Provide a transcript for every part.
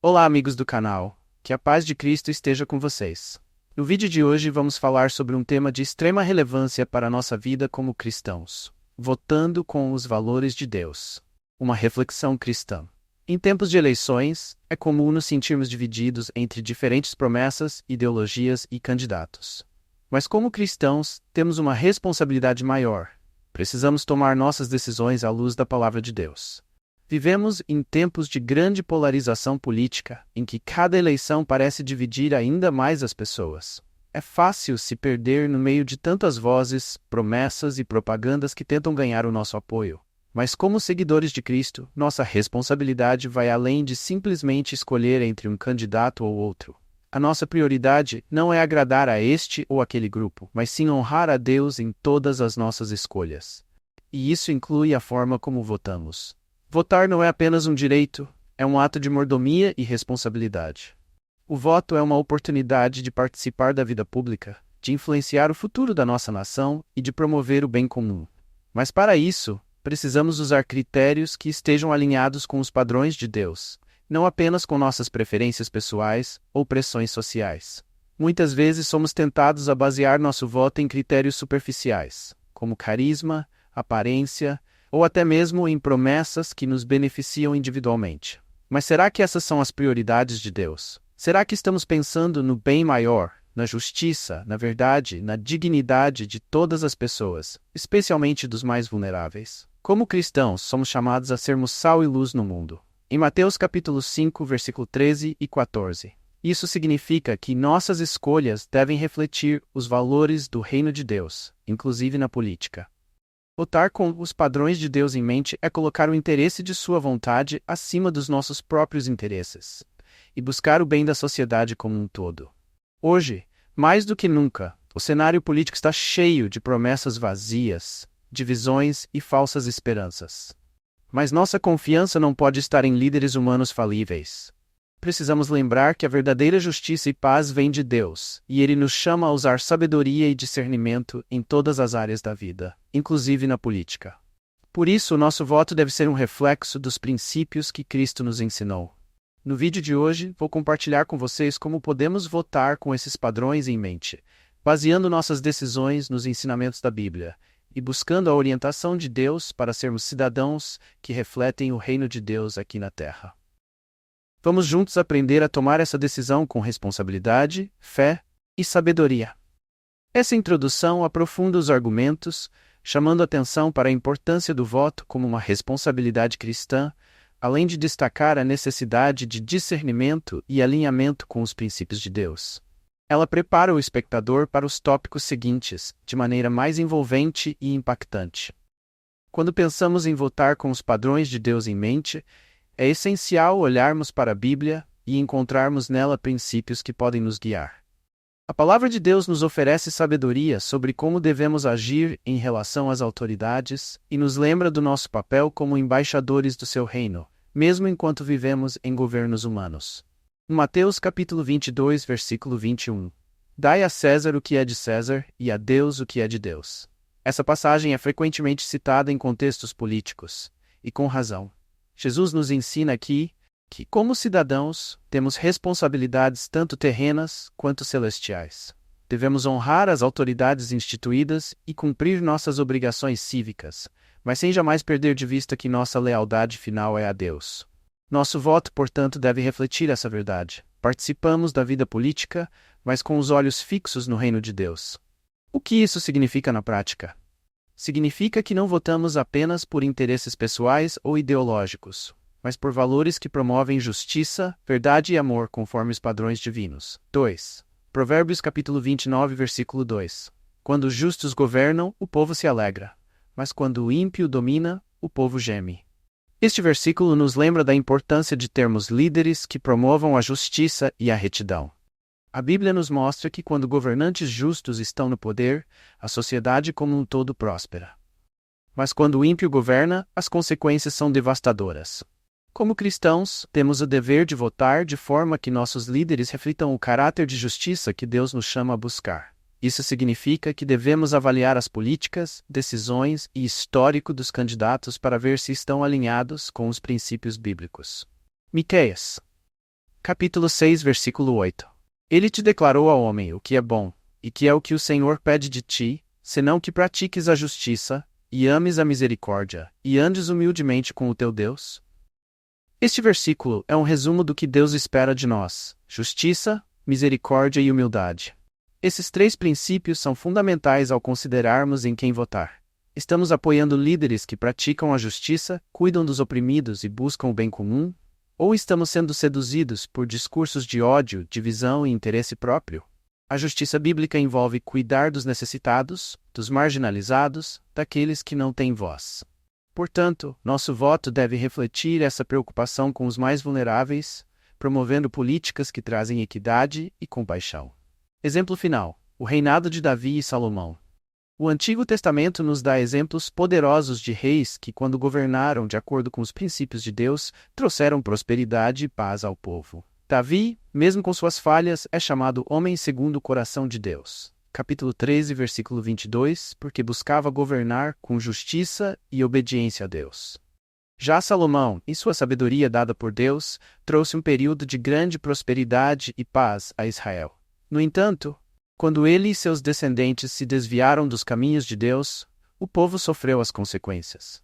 Olá, amigos do canal. Que a paz de Cristo esteja com vocês. No vídeo de hoje vamos falar sobre um tema de extrema relevância para a nossa vida como cristãos: votando com os valores de Deus. Uma reflexão cristã. Em tempos de eleições, é comum nos sentirmos divididos entre diferentes promessas, ideologias e candidatos. Mas como cristãos, temos uma responsabilidade maior. Precisamos tomar nossas decisões à luz da palavra de Deus. Vivemos em tempos de grande polarização política, em que cada eleição parece dividir ainda mais as pessoas. É fácil se perder no meio de tantas vozes, promessas e propagandas que tentam ganhar o nosso apoio. Mas como seguidores de Cristo, nossa responsabilidade vai além de simplesmente escolher entre um candidato ou outro. A nossa prioridade não é agradar a este ou aquele grupo, mas sim honrar a Deus em todas as nossas escolhas. E isso inclui a forma como votamos. Votar não é apenas um direito, é um ato de mordomia e responsabilidade. O voto é uma oportunidade de participar da vida pública, de influenciar o futuro da nossa nação e de promover o bem comum. Mas para isso, precisamos usar critérios que estejam alinhados com os padrões de Deus, não apenas com nossas preferências pessoais ou pressões sociais. Muitas vezes somos tentados a basear nosso voto em critérios superficiais, como carisma, aparência, ou até mesmo em promessas que nos beneficiam individualmente. Mas será que essas são as prioridades de Deus? Será que estamos pensando no bem maior, na justiça, na verdade, na dignidade de todas as pessoas, especialmente dos mais vulneráveis? Como cristãos, somos chamados a sermos sal e luz no mundo. Em Mateus capítulo 5, versículo 13 e 14. Isso significa que nossas escolhas devem refletir os valores do reino de Deus, inclusive na política. Votar com os padrões de Deus em mente é colocar o interesse de sua vontade acima dos nossos próprios interesses e buscar o bem da sociedade como um todo. Hoje, mais do que nunca, o cenário político está cheio de promessas vazias, divisões e falsas esperanças. Mas nossa confiança não pode estar em líderes humanos falíveis. Precisamos lembrar que a verdadeira justiça e paz vem de Deus, e Ele nos chama a usar sabedoria e discernimento em todas as áreas da vida, inclusive na política. Por isso, o nosso voto deve ser um reflexo dos princípios que Cristo nos ensinou. No vídeo de hoje, vou compartilhar com vocês como podemos votar com esses padrões em mente, baseando nossas decisões nos ensinamentos da Bíblia, e buscando a orientação de Deus para sermos cidadãos que refletem o reino de Deus aqui na Terra. Vamos juntos aprender a tomar essa decisão com responsabilidade, fé e sabedoria. Essa introdução aprofunda os argumentos, chamando atenção para a importância do voto como uma responsabilidade cristã, além de destacar a necessidade de discernimento e alinhamento com os princípios de Deus. Ela prepara o espectador para os tópicos seguintes, de maneira mais envolvente e impactante. Quando pensamos em votar com os padrões de Deus em mente, é essencial olharmos para a Bíblia e encontrarmos nela princípios que podem nos guiar. A palavra de Deus nos oferece sabedoria sobre como devemos agir em relação às autoridades e nos lembra do nosso papel como embaixadores do seu reino, mesmo enquanto vivemos em governos humanos. Em Mateus capítulo 22, versículo 21. Dai a César o que é de César e a Deus o que é de Deus. Essa passagem é frequentemente citada em contextos políticos, e com razão. Jesus nos ensina aqui que, como cidadãos, temos responsabilidades tanto terrenas quanto celestiais. Devemos honrar as autoridades instituídas e cumprir nossas obrigações cívicas, mas sem jamais perder de vista que nossa lealdade final é a Deus. Nosso voto, portanto, deve refletir essa verdade. Participamos da vida política, mas com os olhos fixos no reino de Deus. O que isso significa na prática? Significa que não votamos apenas por interesses pessoais ou ideológicos, mas por valores que promovem justiça, verdade e amor conforme os padrões divinos. 2. Provérbios capítulo 29, versículo 2. Quando os justos governam, o povo se alegra, mas quando o ímpio domina, o povo geme. Este versículo nos lembra da importância de termos líderes que promovam a justiça e a retidão. A Bíblia nos mostra que quando governantes justos estão no poder, a sociedade como um todo próspera. Mas quando o ímpio governa, as consequências são devastadoras. Como cristãos, temos o dever de votar de forma que nossos líderes reflitam o caráter de justiça que Deus nos chama a buscar. Isso significa que devemos avaliar as políticas, decisões e histórico dos candidatos para ver se estão alinhados com os princípios bíblicos. Miqueias Capítulo 6, versículo 8. Ele te declarou ao homem o que é bom, e que é o que o Senhor pede de ti, senão que pratiques a justiça, e ames a misericórdia, e andes humildemente com o teu Deus? Este versículo é um resumo do que Deus espera de nós: justiça, misericórdia e humildade. Esses três princípios são fundamentais ao considerarmos em quem votar. Estamos apoiando líderes que praticam a justiça, cuidam dos oprimidos e buscam o bem comum? Ou estamos sendo seduzidos por discursos de ódio, divisão e interesse próprio? A justiça bíblica envolve cuidar dos necessitados, dos marginalizados, daqueles que não têm voz. Portanto, nosso voto deve refletir essa preocupação com os mais vulneráveis, promovendo políticas que trazem equidade e compaixão. Exemplo final: o reinado de Davi e Salomão. O Antigo Testamento nos dá exemplos poderosos de reis que, quando governaram de acordo com os princípios de Deus, trouxeram prosperidade e paz ao povo. Davi, mesmo com suas falhas, é chamado homem segundo o coração de Deus. Capítulo 13, versículo 22, porque buscava governar com justiça e obediência a Deus. Já Salomão, em sua sabedoria dada por Deus, trouxe um período de grande prosperidade e paz a Israel. No entanto, quando ele e seus descendentes se desviaram dos caminhos de Deus, o povo sofreu as consequências.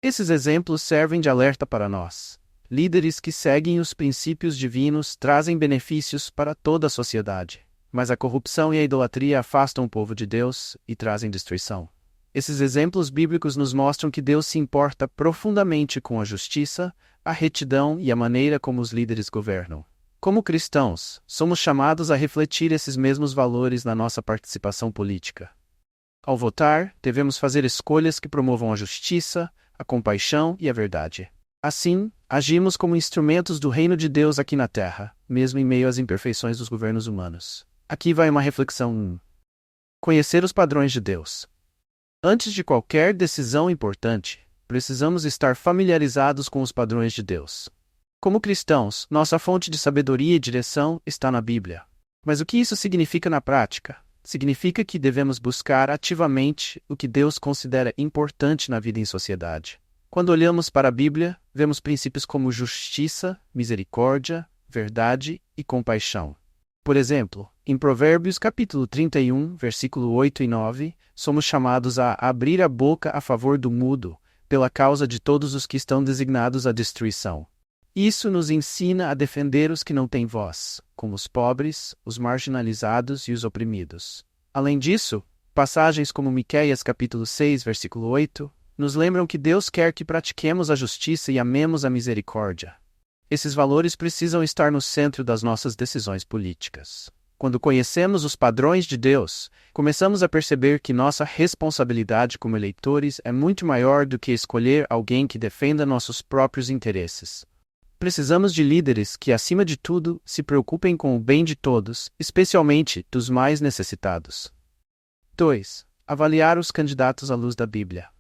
Esses exemplos servem de alerta para nós. Líderes que seguem os princípios divinos trazem benefícios para toda a sociedade, mas a corrupção e a idolatria afastam o povo de Deus e trazem destruição. Esses exemplos bíblicos nos mostram que Deus se importa profundamente com a justiça, a retidão e a maneira como os líderes governam. Como cristãos, somos chamados a refletir esses mesmos valores na nossa participação política. Ao votar, devemos fazer escolhas que promovam a justiça, a compaixão e a verdade. Assim, agimos como instrumentos do reino de Deus aqui na Terra, mesmo em meio às imperfeições dos governos humanos. Aqui vai uma reflexão 1. Conhecer os padrões de Deus. Antes de qualquer decisão importante, precisamos estar familiarizados com os padrões de Deus. Como cristãos, nossa fonte de sabedoria e direção está na Bíblia. Mas o que isso significa na prática? Significa que devemos buscar ativamente o que Deus considera importante na vida em sociedade. Quando olhamos para a Bíblia, vemos princípios como justiça, misericórdia, verdade e compaixão. Por exemplo, em Provérbios capítulo 31, versículo 8 e 9, somos chamados a abrir a boca a favor do mudo, pela causa de todos os que estão designados à destruição. Isso nos ensina a defender os que não têm voz, como os pobres, os marginalizados e os oprimidos. Além disso, passagens como Miqueias capítulo 6, versículo 8, nos lembram que Deus quer que pratiquemos a justiça e amemos a misericórdia. Esses valores precisam estar no centro das nossas decisões políticas. Quando conhecemos os padrões de Deus, começamos a perceber que nossa responsabilidade como eleitores é muito maior do que escolher alguém que defenda nossos próprios interesses. Precisamos de líderes que, acima de tudo, se preocupem com o bem de todos, especialmente dos mais necessitados. 2. Avaliar os candidatos à luz da Bíblia.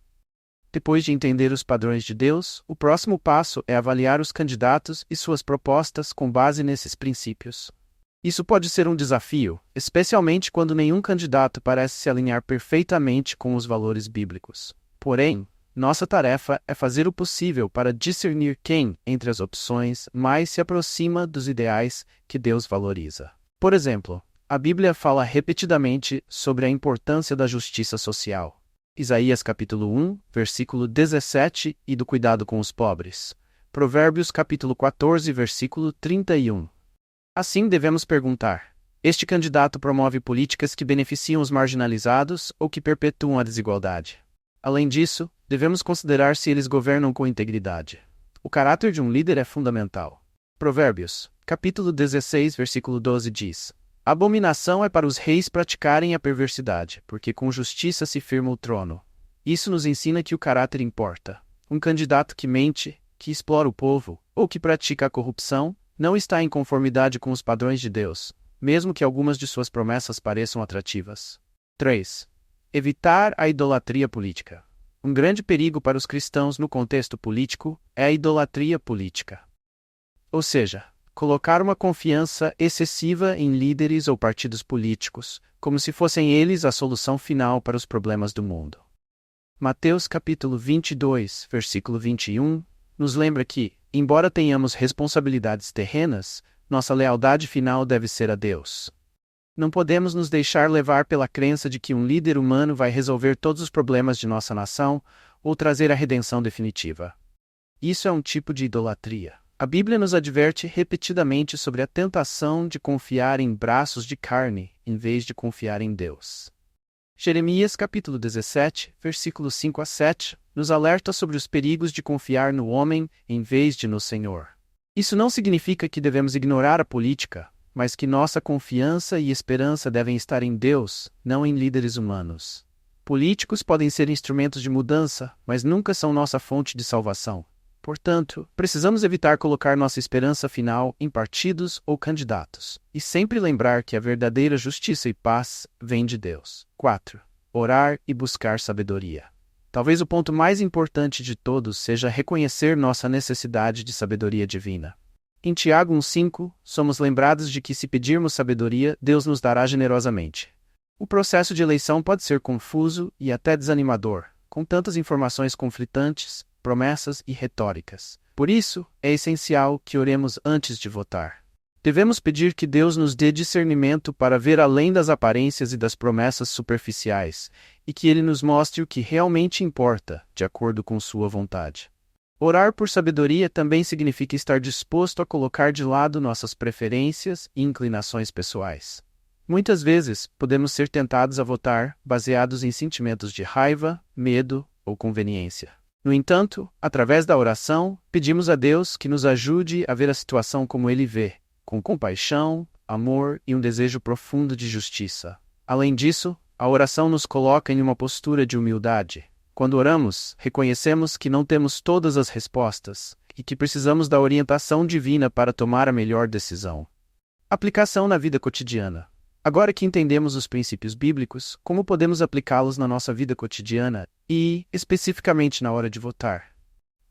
Depois de entender os padrões de Deus, o próximo passo é avaliar os candidatos e suas propostas com base nesses princípios. Isso pode ser um desafio, especialmente quando nenhum candidato parece se alinhar perfeitamente com os valores bíblicos. Porém, nossa tarefa é fazer o possível para discernir quem, entre as opções, mais se aproxima dos ideais que Deus valoriza. Por exemplo, a Bíblia fala repetidamente sobre a importância da justiça social. Isaías capítulo 1, versículo 17, e do cuidado com os pobres. Provérbios capítulo 14, versículo 31. Assim devemos perguntar: este candidato promove políticas que beneficiam os marginalizados ou que perpetuam a desigualdade? Além disso, devemos considerar se eles governam com integridade. O caráter de um líder é fundamental. Provérbios, capítulo 16, versículo 12 diz: abominação é para os reis praticarem a perversidade, porque com justiça se firma o trono. Isso nos ensina que o caráter importa. Um candidato que mente, que explora o povo, ou que pratica a corrupção, não está em conformidade com os padrões de Deus, mesmo que algumas de suas promessas pareçam atrativas. 3. Evitar a idolatria política. Um grande perigo para os cristãos no contexto político é a idolatria política. Ou seja, colocar uma confiança excessiva em líderes ou partidos políticos, como se fossem eles a solução final para os problemas do mundo. Mateus capítulo 22, versículo 21, nos lembra que, Embora tenhamos responsabilidades terrenas, nossa lealdade final deve ser a Deus. Não podemos nos deixar levar pela crença de que um líder humano vai resolver todos os problemas de nossa nação ou trazer a redenção definitiva. Isso é um tipo de idolatria. A Bíblia nos adverte repetidamente sobre a tentação de confiar em braços de carne, em vez de confiar em Deus. Jeremias capítulo 17, versículos 5 a 7, nos alerta sobre os perigos de confiar no homem em vez de no Senhor. Isso não significa que devemos ignorar a política, mas que nossa confiança e esperança devem estar em Deus, não em líderes humanos. Políticos podem ser instrumentos de mudança, mas nunca são nossa fonte de salvação. Portanto, precisamos evitar colocar nossa esperança final em partidos ou candidatos, e sempre lembrar que a verdadeira justiça e paz vem de Deus. 4. Orar e buscar sabedoria. Talvez o ponto mais importante de todos seja reconhecer nossa necessidade de sabedoria divina. Em Tiago 1,5, somos lembrados de que se pedirmos sabedoria, Deus nos dará generosamente. O processo de eleição pode ser confuso e até desanimador, com tantas informações conflitantes, promessas e retóricas. Por isso, é essencial que oremos antes de votar. Devemos pedir que Deus nos dê discernimento para ver além das aparências e das promessas superficiais, e que Ele nos mostre o que realmente importa, de acordo com Sua vontade. Orar por sabedoria também significa estar disposto a colocar de lado nossas preferências e inclinações pessoais. Muitas vezes, podemos ser tentados a votar baseados em sentimentos de raiva, medo ou conveniência. No entanto, através da oração, pedimos a Deus que nos ajude a ver a situação como Ele vê, com compaixão, amor e um desejo profundo de justiça. Além disso, a oração nos coloca em uma postura de humildade. Quando oramos, reconhecemos que não temos todas as respostas e que precisamos da orientação divina para tomar a melhor decisão. Aplicação na vida cotidiana. Agora que entendemos os princípios bíblicos, como podemos aplicá-los na nossa vida cotidiana e, especificamente, na hora de votar?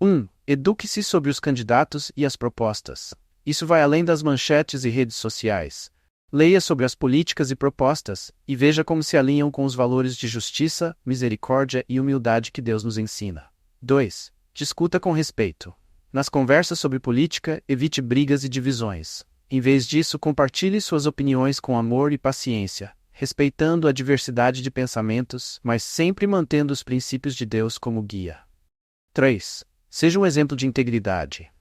1. Eduque-se sobre os candidatos e as propostas. Isso vai além das manchetes e redes sociais. Leia sobre as políticas e propostas e veja como se alinham com os valores de justiça, misericórdia e humildade que Deus nos ensina. 2. Discuta com respeito. Nas conversas sobre política, evite brigas e divisões. Em vez disso, compartilhe suas opiniões com amor e paciência, respeitando a diversidade de pensamentos, mas sempre mantendo os princípios de Deus como guia. 3. Seja um exemplo de integridade.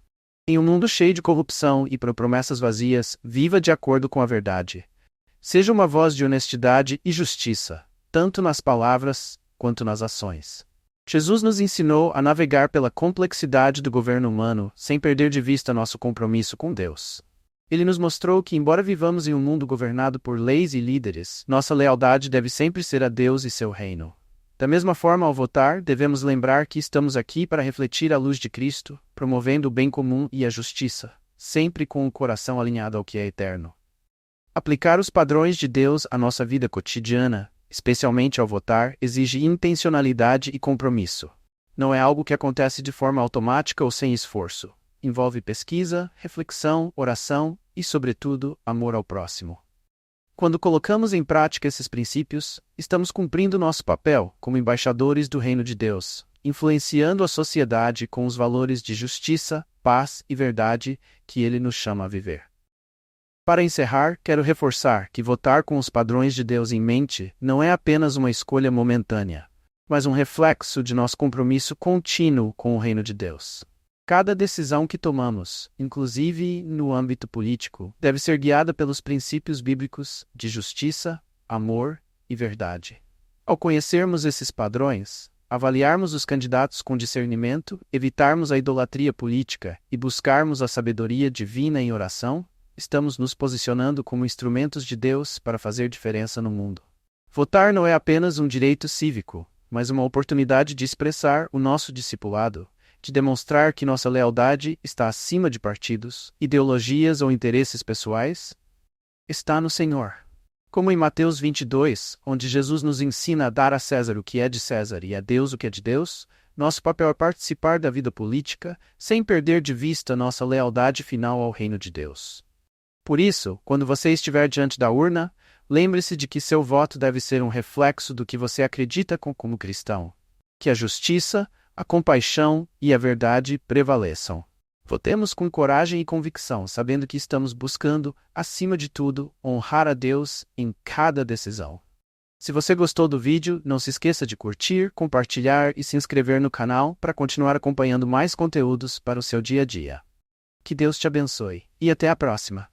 Em um mundo cheio de corrupção e por promessas vazias, viva de acordo com a verdade. Seja uma voz de honestidade e justiça, tanto nas palavras quanto nas ações. Jesus nos ensinou a navegar pela complexidade do governo humano sem perder de vista nosso compromisso com Deus. Ele nos mostrou que, embora vivamos em um mundo governado por leis e líderes, nossa lealdade deve sempre ser a Deus e seu reino. Da mesma forma, ao votar, devemos lembrar que estamos aqui para refletir a luz de Cristo, promovendo o bem comum e a justiça, sempre com o coração alinhado ao que é eterno. Aplicar os padrões de Deus à nossa vida cotidiana, especialmente ao votar, exige intencionalidade e compromisso. Não é algo que acontece de forma automática ou sem esforço. Envolve pesquisa, reflexão, oração e, sobretudo, amor ao próximo. Quando colocamos em prática esses princípios, estamos cumprindo nosso papel como embaixadores do reino de Deus, influenciando a sociedade com os valores de justiça, paz e verdade que Ele nos chama a viver. Para encerrar, quero reforçar que votar com os padrões de Deus em mente não é apenas uma escolha momentânea, mas um reflexo de nosso compromisso contínuo com o reino de Deus. Cada decisão que tomamos, inclusive no âmbito político, deve ser guiada pelos princípios bíblicos de justiça, amor e verdade. Ao conhecermos esses padrões, avaliarmos os candidatos com discernimento, evitarmos a idolatria política e buscarmos a sabedoria divina em oração, estamos nos posicionando como instrumentos de Deus para fazer diferença no mundo. Votar não é apenas um direito cívico, mas uma oportunidade de expressar o nosso discipulado, de demonstrar que nossa lealdade está acima de partidos, ideologias ou interesses pessoais, está no Senhor. Como em Mateus 22, onde Jesus nos ensina a dar a César o que é de César e a Deus o que é de Deus, nosso papel é participar da vida política, sem perder de vista nossa lealdade final ao reino de Deus. Por isso, quando você estiver diante da urna, lembre-se de que seu voto deve ser um reflexo do que você acredita como cristão. Que a justiça, a compaixão e a verdade prevaleçam. Votemos com coragem e convicção, sabendo que estamos buscando, acima de tudo, honrar a Deus em cada decisão. Se você gostou do vídeo, não se esqueça de curtir, compartilhar e se inscrever no canal para continuar acompanhando mais conteúdos para o seu dia a dia. Que Deus te abençoe e até a próxima!